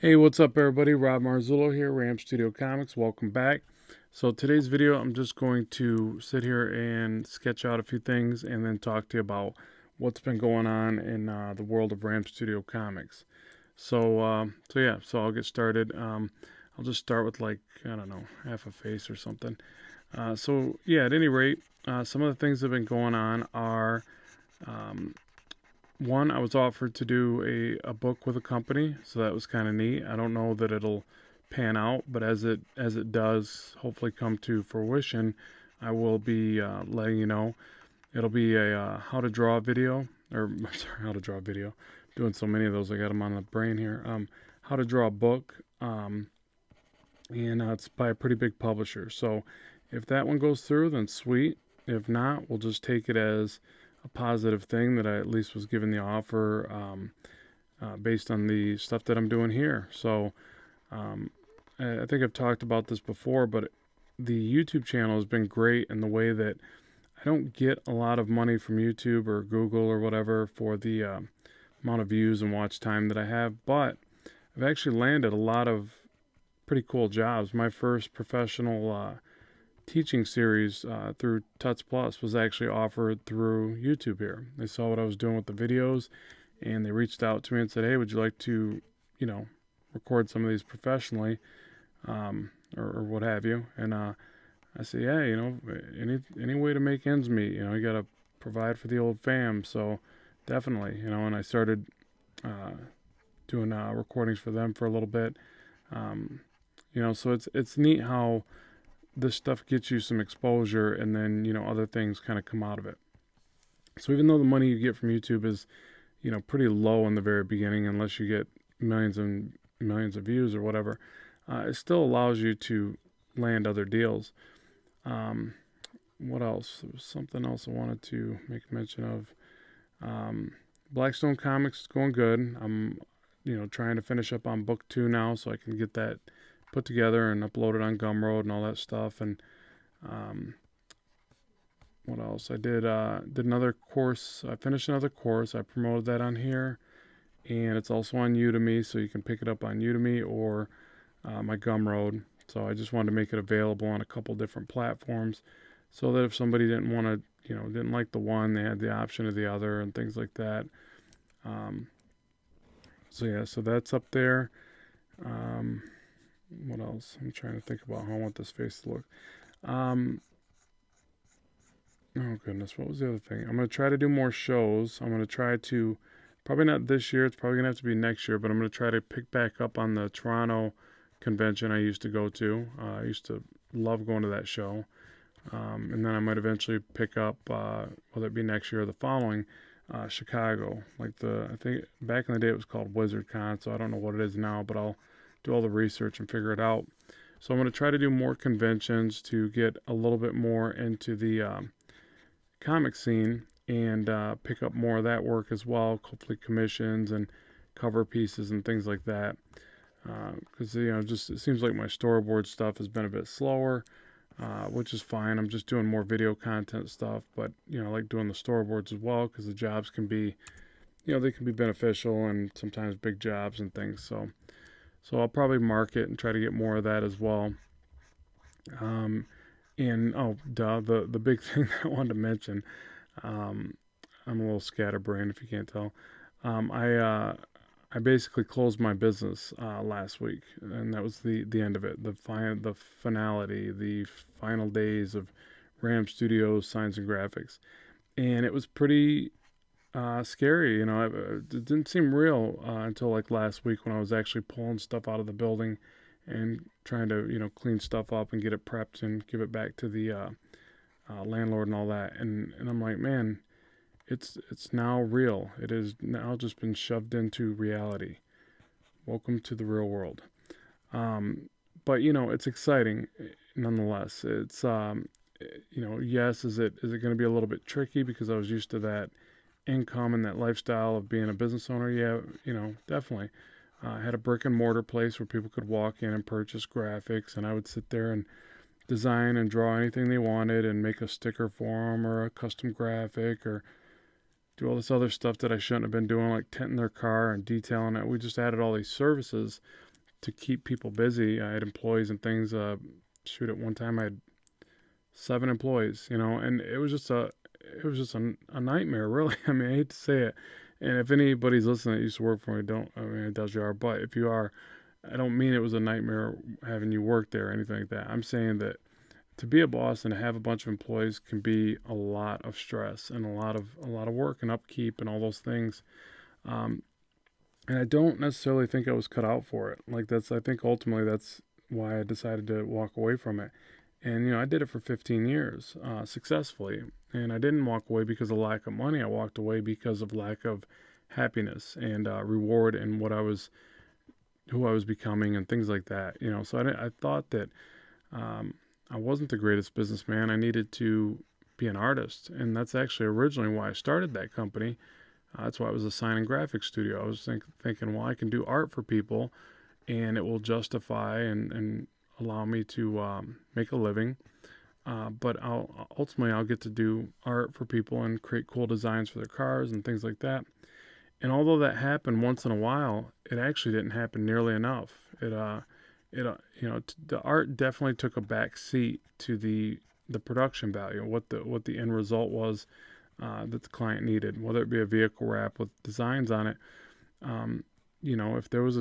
Hey, what's up, everybody? Rob Marzullo here, Ram Studio Comics. Welcome back. So, today's video, I'm just going to sit here and sketch out a few things and then talk to you about what's been going on in the world of Ram Studio Comics. So I'll get started. I'll just start with, like, I don't know, half a face or something. At any rate, some of the things that have been going on are um, one, I was offered to do a book with a company, so that was kind of neat. I don't know that it'll pan out, but as it does hopefully come to fruition, I will be letting you know. It'll be a how to draw video, or sorry, how to draw video. Doing so many of those, I got them on the brain here. How to draw a book, and it's by a pretty big publisher. So if that one goes through, then sweet. If not, we'll just take it as a positive thing that I at least was given the offer based on the stuff that I'm doing here. So um, I think I've talked about this before, but the YouTube channel has been great in the way that I don't get a lot of money from YouTube or Google or whatever for the amount of views and watch time that I have, but I've actually landed a lot of pretty cool jobs. My first professional teaching series through Tuts Plus was actually offered through YouTube here. They saw what I was doing with the videos and they reached out to me and said, "Hey, would you like to, you know, record some of these professionally or what have you?" And I said, "Yeah, any way to make ends meet. You got to provide for the old fam. So definitely, And I started uh, doing recordings for them for a little bit. Um, so it's neat how this stuff gets you some exposure and then other things kind of come out of it. So even though the money you get from YouTube is pretty low in the very beginning, unless you get millions and millions of views or whatever, it still allows you to land other deals. um, what else? There was something else I wanted to make mention of. um, Blackstone Comics is going good. I'm trying to finish up on book 2 now so I can get that put together and uploaded on Gumroad and all that stuff. And um, what else? I did another course. I finished another course. I promoted that on here, and it's also on Udemy, so you can pick it up on Udemy or my Gumroad. So I just wanted to make it available on a couple different platforms, so that if somebody didn't want to, didn't like the one, they had the option of the other and things like that. Um, so that's up there. Um, what else? I'm trying to think about how I want this face to look. Um, oh goodness, what was the other thing? I'm gonna try to do more shows. I'm gonna try to, probably not this year. It's probably gonna have to be next year. But I'm gonna try to pick back up on the Toronto convention I used to go to. I used to love going to that show. And then I might eventually pick up, whether it be next year or the following, Chicago. I think back in the day it was called WizardCon, so I don't know what it is now, but I'll do all the research and figure it out. So I'm going to try to do more conventions to get a little bit more into the comic scene and pick up more of that work as well, hopefully commissions and cover pieces and things like that. Because just it seems like my storyboard stuff has been a bit slower, which is fine. I'm just doing more video content stuff, but I like doing the storyboards as well because the jobs can be, they can be beneficial and sometimes big jobs and things. So I'll probably market and try to get more of that as well. Um, and oh, duh, the big thing that I wanted to mention, um, I'm a little scatterbrained if you can't tell. Um, I uh, I basically closed my business last week, and that was the end of it. The finality, the final days of Ram Studios Signs and Graphics, and it was pretty scary. It didn't seem real until like last week when I was actually pulling stuff out of the building and trying to clean stuff up and get it prepped and give it back to the landlord and all that. And I'm like, man, it's now real. It is now just been shoved into reality. Welcome to the real world. Um, but it's exciting nonetheless. It's yes, is it going to be a little bit tricky because I was used to that income and that lifestyle of being a business owner? Yeah, definitely. I had a brick and mortar place where people could walk in and purchase graphics, and I would sit there and design and draw anything they wanted and make a sticker for them or a custom graphic or do all this other stuff that I shouldn't have been doing, like tinting their car and detailing it. We just added all these services, to keep people busy. I had employees and things. At one time I had 7 employees, and it was just a nightmare, really. I mean, I hate to say it. And if anybody's listening that used to work for me, don't, I mean, it does you are, but if you are, I don't mean it was a nightmare having you work there or anything like that. I'm saying that to be a boss and to have a bunch of employees can be a lot of stress and a lot of work and upkeep and all those things. Um, and I don't necessarily think I was cut out for it. Like I think ultimately that's why I decided to walk away from it. And I did it for 15 years successfully. And I didn't walk away because of lack of money. I walked away because of lack of happiness and reward in who I was becoming, and things like that. So I thought that um, I wasn't the greatest businessman. I needed to be an artist, and that's actually originally why I started that company. That's why it was a sign and graphics studio. I was thinking, well, I can do art for people, and it will justify and allow me to make a living. But I'll get to do art for people and create cool designs for their cars and things like that. And although that happened once in a while, it actually didn't happen nearly enough. The art definitely took a back seat to the production value, what the end result was that the client needed, whether it be a vehicle wrap with designs on it. If there was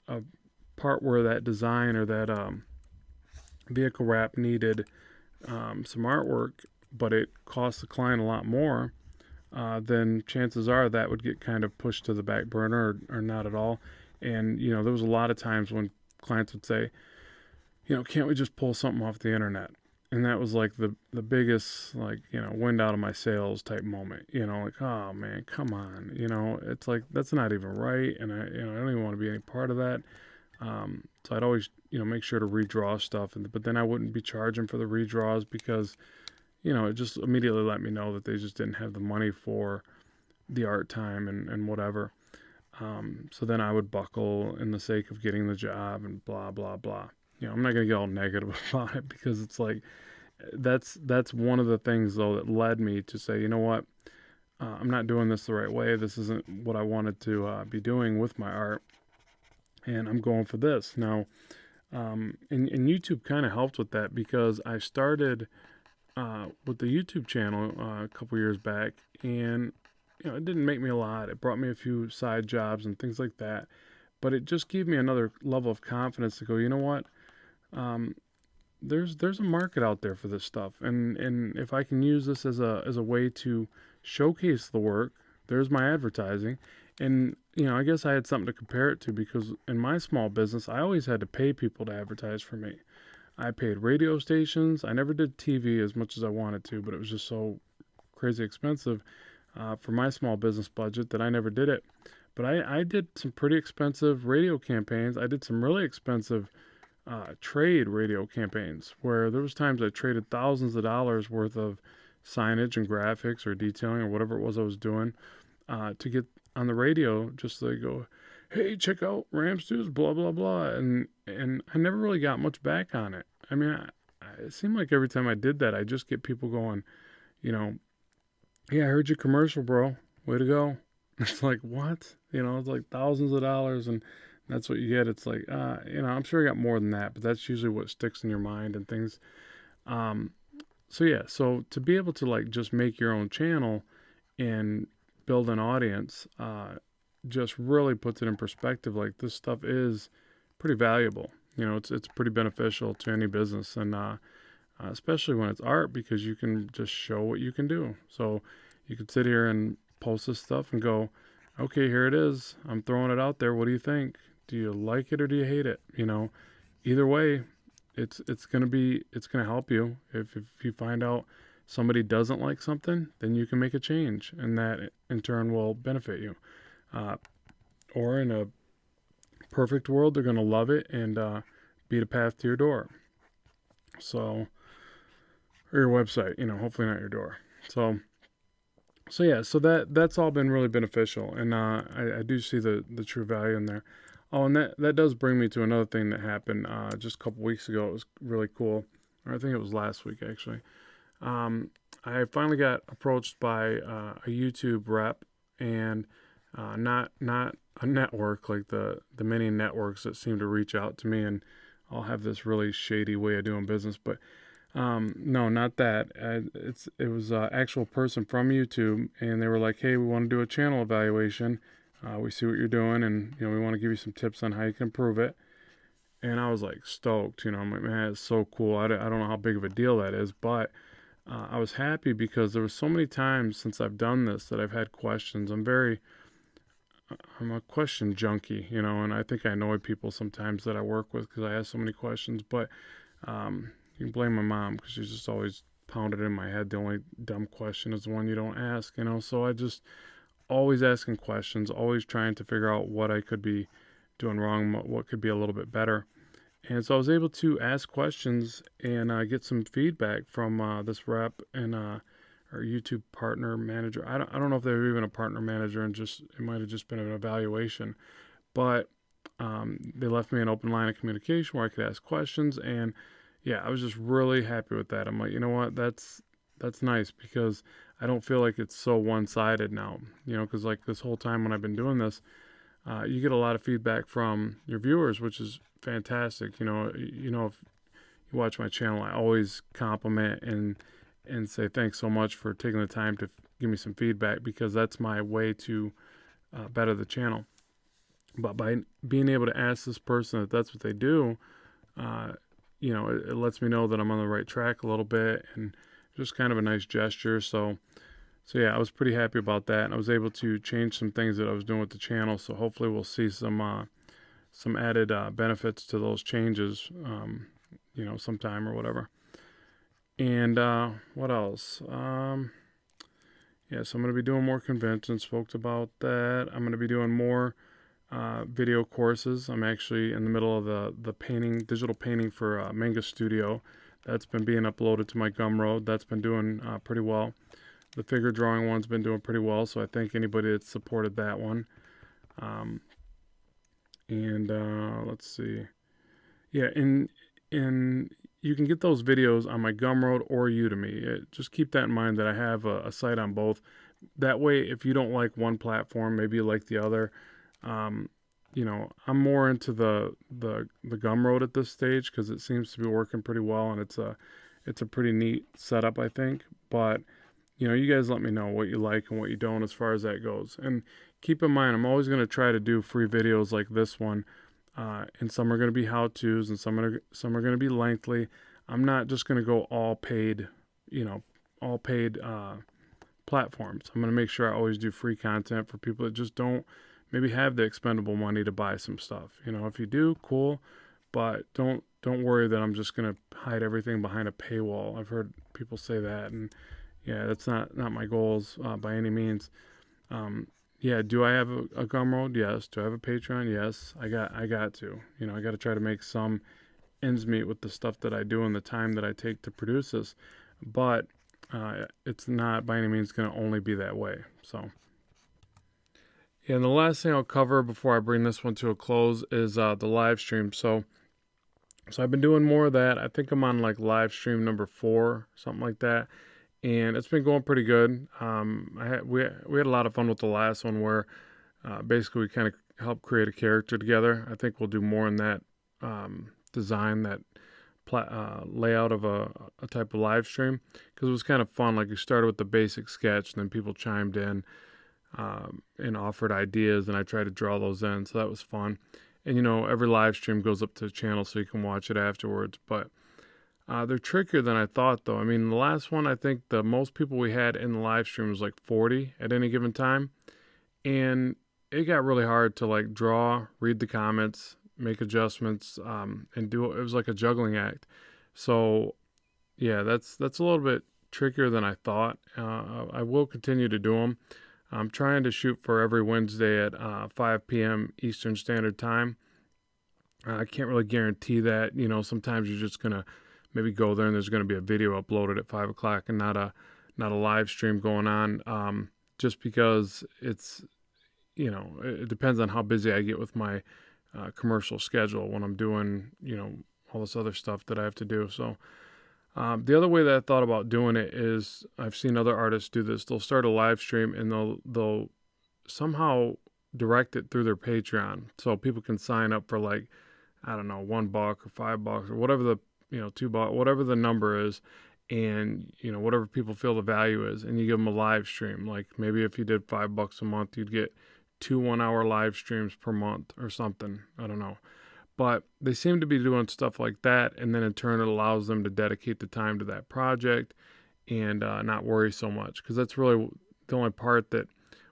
a part where that design or that vehicle wrap needed some artwork, but it cost the client a lot more, then chances are that would get kind of pushed to the back burner or not at all. And, there was a lot of times when clients would say, can't we just pull something off the internet? And that was like the biggest, wind out of my sails type moment, like, oh man, come on, it's like, that's not even right. And I don't even want to be any part of that. So I'd always, make sure to redraw stuff, but then I wouldn't be charging for the redraws because, it just immediately let me know that they just didn't have the money for the art time and whatever. So then I would buckle in the sake of getting the job and blah, blah, blah. I'm not going to get all negative about it because it's like, that's one of the things though that led me to say, you know what, I'm not doing this the right way. This isn't what I wanted to be doing with my art. And I'm going for this. Now, and YouTube kind of helped with that because I started with the YouTube channel a couple years back, and it didn't make me a lot. It brought me a few side jobs and things like that, but it just gave me another level of confidence to go, you know what? There's a market out there for this stuff, and if I can use this as a way to showcase the work, there's my advertising. And I guess I had something to compare it to because in my small business I always had to pay people to advertise for me. I paid radio stations. I never did TV as much as I wanted to, but it was just so crazy expensive for my small business budget that I never did it. But I did some pretty expensive radio campaigns. I did some really expensive trade radio campaigns where there was times I traded thousands of dollars worth of signage and graphics or detailing or whatever it was I was doing to get on the radio, just so they go, hey, check out Ram Stews, blah, blah, blah. And I never really got much back on it. I mean, it seemed like every time I did that, I just get people going, yeah, I heard your commercial, bro. Way to go. It's like, what? It's like thousands of dollars, and that's what you get. It's like, I'm sure I got more than that, but that's usually what sticks in your mind and things. So to be able to just make your own channel and build an audience, just really puts it in perspective. Like, this stuff is pretty valuable. It's pretty beneficial to any business, and especially when it's art, because you can just show what you can do. So you could sit here and post this stuff and go, okay, here it is. I'm throwing it out there. What do you think? Do you like it or do you hate it? Either way, it's gonna help you. If you find out somebody doesn't like something, then you can make a change, and that in turn will benefit you. Or in a perfect world, they're gonna love it and beat a path to your door. So, or your website, hopefully not your door. So that's all been really beneficial, and I do see the true value in there. Oh, and that does bring me to another thing that happened just a couple weeks ago. It was really cool. Or I think it was last week, actually. I finally got approached by a YouTube rep, and not a network, like the many networks that seem to reach out to me and I'll have this really shady way of doing business. But no, not that. It was an actual person from YouTube, and they were like, "Hey, we want to do a channel evaluation. We see what you're doing, and we want to give you some tips on how you can improve it." And I was like stoked. I'm like, man, it's so cool. I don't know how big of a deal that is, but I was happy because there was so many times since I've done this that I've had questions. I'm a question junkie, and I think I annoy people sometimes that I work with because I ask so many questions. But you can blame my mom because she's just always pounded in my head. The only dumb question is the one you don't ask, So I just always asking questions, always trying to figure out what I could be doing wrong, what could be a little bit better. And so I was able to ask questions and get some feedback from this rep and our YouTube partner manager. I don't know if they were even a partner manager, and it might have just been an evaluation, but they left me an open line of communication where I could ask questions, and yeah, I was just really happy with that. I'm like, you know what, that's nice because I don't feel like it's so one-sided now, because like this whole time when I've been doing this, you get a lot of feedback from your viewers, which is fantastic. If you watch my channel, I always compliment and say thanks so much for taking the time to give me some feedback because that's my way to better the channel. But by being able to ask this person that that's what they do, it lets me know that I'm on the right track a little bit, and just kind of a nice gesture. So yeah, I was pretty happy about that, and I was able to change some things that I was doing with the channel. So hopefully we'll see some added benefits to those changes, sometime or whatever. And what else? Yeah, so I'm going to be doing more conventions. Spoke about that. I'm going to be doing more video courses. I'm actually in the middle of the digital painting for Manga Studio. That's been being uploaded to my Gumroad. That's been doing pretty well. The figure drawing one's been doing pretty well, so I thank anybody that supported that one. Let's see. Yeah, and you can get those videos on my Gumroad or Udemy. Just keep that in mind that I have a site on both. That way, if you don't like one platform, maybe you like the other. I'm more into the Gumroad at this stage because it seems to be working pretty well, and it's a pretty neat setup, I think. But you guys let me know what you like and what you don't as far as that goes. And keep in mind, I'm always going to try to do free videos like this one. And some are going to be how-tos, and some are going to be lengthy. I'm not just going to go all paid platforms. I'm going to make sure I always do free content for people that just don't maybe have the expendable money to buy some stuff. If you do, cool, but don't worry that I'm just going to hide everything behind a paywall. I've heard people say that, and yeah, that's not my goals by any means. Yeah, do I have a Gumroad? Yes. Do I have a Patreon? Yes. I got to. I got to try to make some ends meet with the stuff that I do and the time that I take to produce this. But it's not by any means going to only be that way. So, yeah, and the last thing I'll cover before I bring this one to a close is the live stream. So I've been doing more of that. I think I'm on like live stream number 4, something like that. And it's been going pretty good. We had a lot of fun with the last one where basically we kind of helped create a character together. I think we'll do more in that design, that layout of a type of live stream, because it was kind of fun. Like we started with the basic sketch, and then people chimed in and offered ideas, and I tried to draw those in. So that was fun. And every live stream goes up to the channel so you can watch it afterwards. But they're trickier than I thought, though. I mean, the last one, I think the most people we had in the live stream was like 40 at any given time. And it got really hard to like draw, read the comments, make adjustments, and do it. It was like a juggling act. So, yeah, that's a little bit trickier than I thought. I will continue to do them. I'm trying to shoot for every Wednesday at 5 p.m. Eastern Standard Time. I can't really guarantee that. Sometimes you're just going to maybe go there and there's going to be a video uploaded at 5 o'clock and not a live stream going on, just because it's, it depends on how busy I get with my commercial schedule when I'm doing, all this other stuff that I have to do. So the other way that I thought about doing it is I've seen other artists do this. They'll start a live stream and they'll somehow direct it through their Patreon, so people can sign up for like, I don't know, $1 or $5 or whatever the, $2, whatever the number is, and whatever people feel the value is, and you give them a live stream. Like maybe if you did $5 a month, you'd get 2 1-hour live streams per month or something. I don't know. But they seem to be doing stuff like that, and then in turn it allows them to dedicate the time to that project and not worry so much. Because that's really the only part that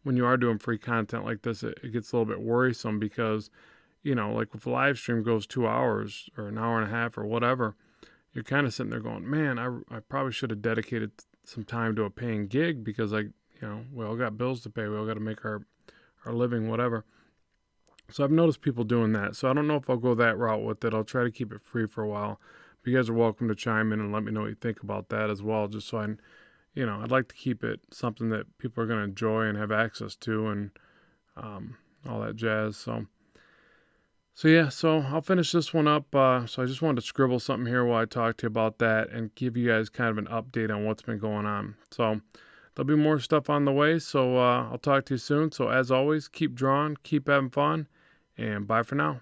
when you are doing free content like this, it gets a little bit worrisome because, like if a live stream goes 2 hours or an hour and a half or whatever, you're kind of sitting there going, man, I probably should have dedicated some time to a paying gig because we all got bills to pay. We all got to make our living, whatever. So I've noticed people doing that. So I don't know if I'll go that route with it. I'll try to keep it free for a while. But you guys are welcome to chime in and let me know what you think about that as well. Just so I'd like to keep it something that people are going to enjoy and have access to and all that jazz. So yeah, so I'll finish this one up. So I just wanted to scribble something here while I talk to you about that and give you guys kind of an update on what's been going on. So there'll be more stuff on the way. So I'll talk to you soon. So as always, keep drawing, keep having fun, and bye for now.